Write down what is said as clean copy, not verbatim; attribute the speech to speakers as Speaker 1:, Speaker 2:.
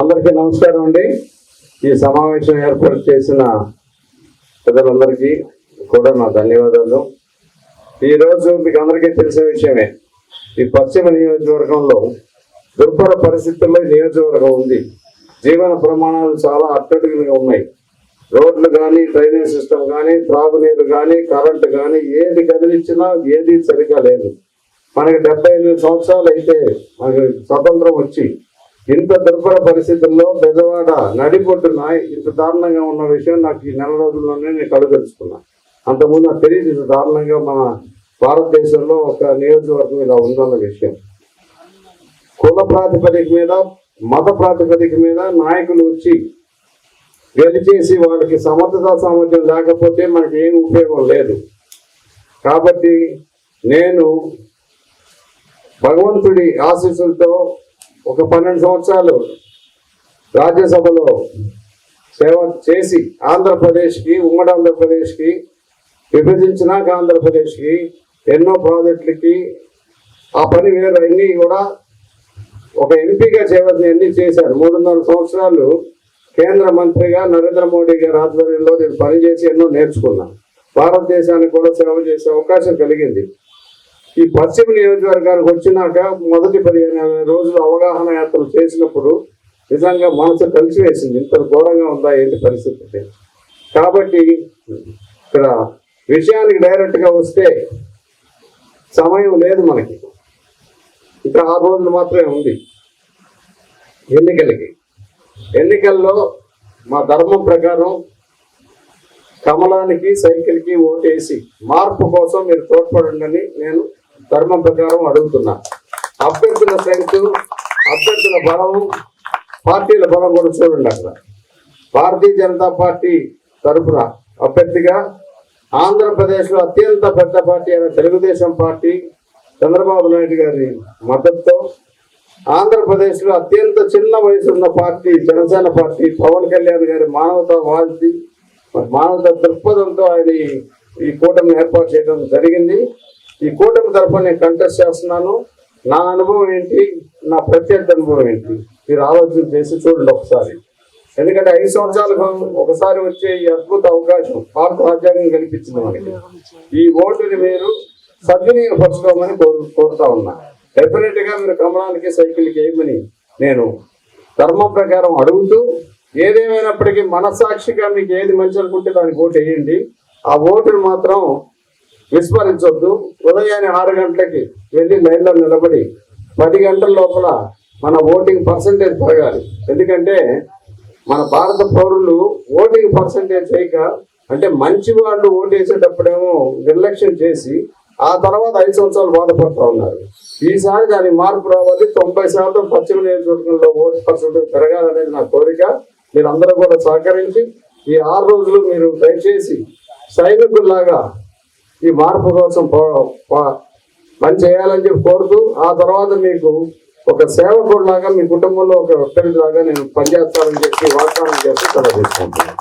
Speaker 1: అందరికీ నమస్కారం అండి. ఈ సమావేశం ఏర్పాటు చేసిన పెద్దలందరికీ కూడా నా ధన్యవాదాలు. ఈరోజు మీకు అందరికీ తెలిసిన విషయమే, ఈ పశ్చిమ నియోజకవర్గంలో దుర్భర పరిస్థితుల్లో నియోజకవర్గం ఉంది. జీవన ప్రమాణాలు చాలా అట్టడుగులుగా ఉన్నాయి. రోడ్లు కానీ, డ్రైనేజ్ సిస్టమ్ కానీ, త్రాగునీరు కానీ, కరెంటు కానీ ఏది కదిలించినా ఏది సరిగా లేదు. మనకి 78 సంవత్సరాలు అయితే మనకి స్వతంత్రం వచ్చి ఇంత దుర్భర పరిస్థితుల్లో బెజవాడ నడిబొడ్డున ఇంత దారుణంగా ఉన్న విషయం నాకు ఈ నెల రోజుల్లోనే నేను కళ్ళు తెలుసుకున్నా. అంతకుముందు నాకు తెలియదు ఇంత దారుణంగా మన భారతదేశంలో ఒక నియోజకవర్గం ఇలా ఉందన్న విషయం. కుల ప్రాతిపదిక మీద, మత ప్రాతిపదిక మీద నాయకులు వచ్చి గెలిచేసి వాళ్ళకి సమర్థతా సామర్థ్యం లేకపోతే మనకి ఏం ఉపయోగం లేదు. కాబట్టి నేను భగవంతుడి ఆశీస్సులతో ఒక 12 సంవత్సరాలు రాజ్యసభలో సేవ చేసి ఆంధ్రప్రదేశ్కి, ఉమ్మడి ఆంధ్రప్రదేశ్కి, విభజించినాక ఆంధ్రప్రదేశ్కి ఎన్నో ప్రాజెక్టులకి ఆ పని వేరు అన్నీ కూడా ఒక ఎంపీగా చేయవలసిన అన్నీ చేశాను. 3.5 సంవత్సరాలు కేంద్ర మంత్రిగా నరేంద్ర మోడీ గారి ఆధ్వర్యంలో నేను పనిచేసి ఎన్నో నేర్చుకున్నాను. భారతదేశానికి కూడా సేవ చేసే అవకాశం కలిగింది. ఈ పశ్చిమ నియోజకవర్గానికి వచ్చినాక మొదటి 15 రోజులు అవగాహన యాత్రలు చేసినప్పుడు నిజంగా మనసు కలిసి వేసింది. ఇంత ఘోరంగా ఉందా ఏంటి పరిస్థితి. కాబట్టి ఇక్కడ విషయానికి డైరెక్ట్గా వస్తే సమయం లేదు మనకి. ఇంకా 6 రోజులు మాత్రమే ఉంది ఎన్నికల్లో మా ధర్మం ప్రకారం కమలానికి, సైకిల్కి ఓటేసి మార్పు కోసం మీరు తోడ్పడండి నేను ధర్మం ప్రకారం అడుగుతున్నా. అభ్యర్థుల స్ట్రెంగ్త్, అభ్యర్థుల బలం, పార్టీల బలం కూడా చూడండి. అక్కడ భారతీయ జనతా పార్టీ తరఫున అభ్యర్థిగా ఆంధ్రప్రదేశ్లో అత్యంత పెద్ద పార్టీ అయిన తెలుగుదేశం పార్టీ చంద్రబాబు నాయుడు గారి మద్దతుతో, ఆంధ్రప్రదేశ్లో అత్యంత చిన్న వయసు ఉన్న పార్టీ జనసేన పార్టీ పవన్ కళ్యాణ్ గారి మానవతావాది, మానవతా దృక్పథంతో ఆయన ఈ కూటమి ఏర్పాటు చేయడం జరిగింది. ఈ కూటమి తరఫున నేను కంటెస్ట్ చేస్తున్నాను. నా అనుభవం ఏంటి, నా ప్రత్యర్థి అనుభవం ఏంటి మీరు ఆలోచన చేసి చూడండి ఒకసారి. ఎందుకంటే 5 సంవత్సరాలకు ఒకసారి వచ్చే ఈ అద్భుత అవకాశం భారత రాజ్యాంగం కల్పించింది మనకి. ఈ ఓటుని మీరు సద్వినియోగపరచుకోమని కోరుతా ఉన్నా. డెఫినెట్గా మీరు కమలానికి, సైకిల్కి వేయమని నేను ధర్మం ప్రకారం అడుగుతూ, ఏదేమైనప్పటికీ మనస్సాక్షిగా మీకు ఏది మంచి అనుకుంటే దానికి ఓటు వేయండి. ఆ ఓటును మాత్రం విస్మరించొద్దు. ఉదయాన్నే 6 గంటలకి వెళ్ళి లైన్లో నిలబడి 10 గంటల లోపల మన ఓటింగ్ పర్సంటేజ్ పెరగాలి. ఎందుకంటే మన భారత పౌరులు ఓటింగ్ పర్సంటేజ్ చేయక, అంటే మంచి వాళ్ళు ఓటేసేటప్పుడేమో నిర్లక్ష్యం చేసి ఆ తర్వాత 5 సంవత్సరాలు బాధపడుతూ ఉన్నారు. ఈసారి దాని మార్పు రావాలి. 90% పశ్చిమ నియోజకవర్గంలో ఓటు పర్సంటేజ్ పెరగాలనేది నా కోరిక. మీరు అందరూ కూడా సహకరించి ఈ 6 రోజులు మీరు దయచేసి సైనికుల్లాగా ఈ మార్పు కోసం పని చేయాలని చెప్పి కోరుతూ, ఆ తర్వాత మీకు ఒక సేవకుడిలాగా మీ కుటుంబంలో ఒక వ్యక్తిలాగా నేను పనిచేస్తానని చెప్పి వాగ్దానం చేసి సెలవు తీసుకుంటున్నాను.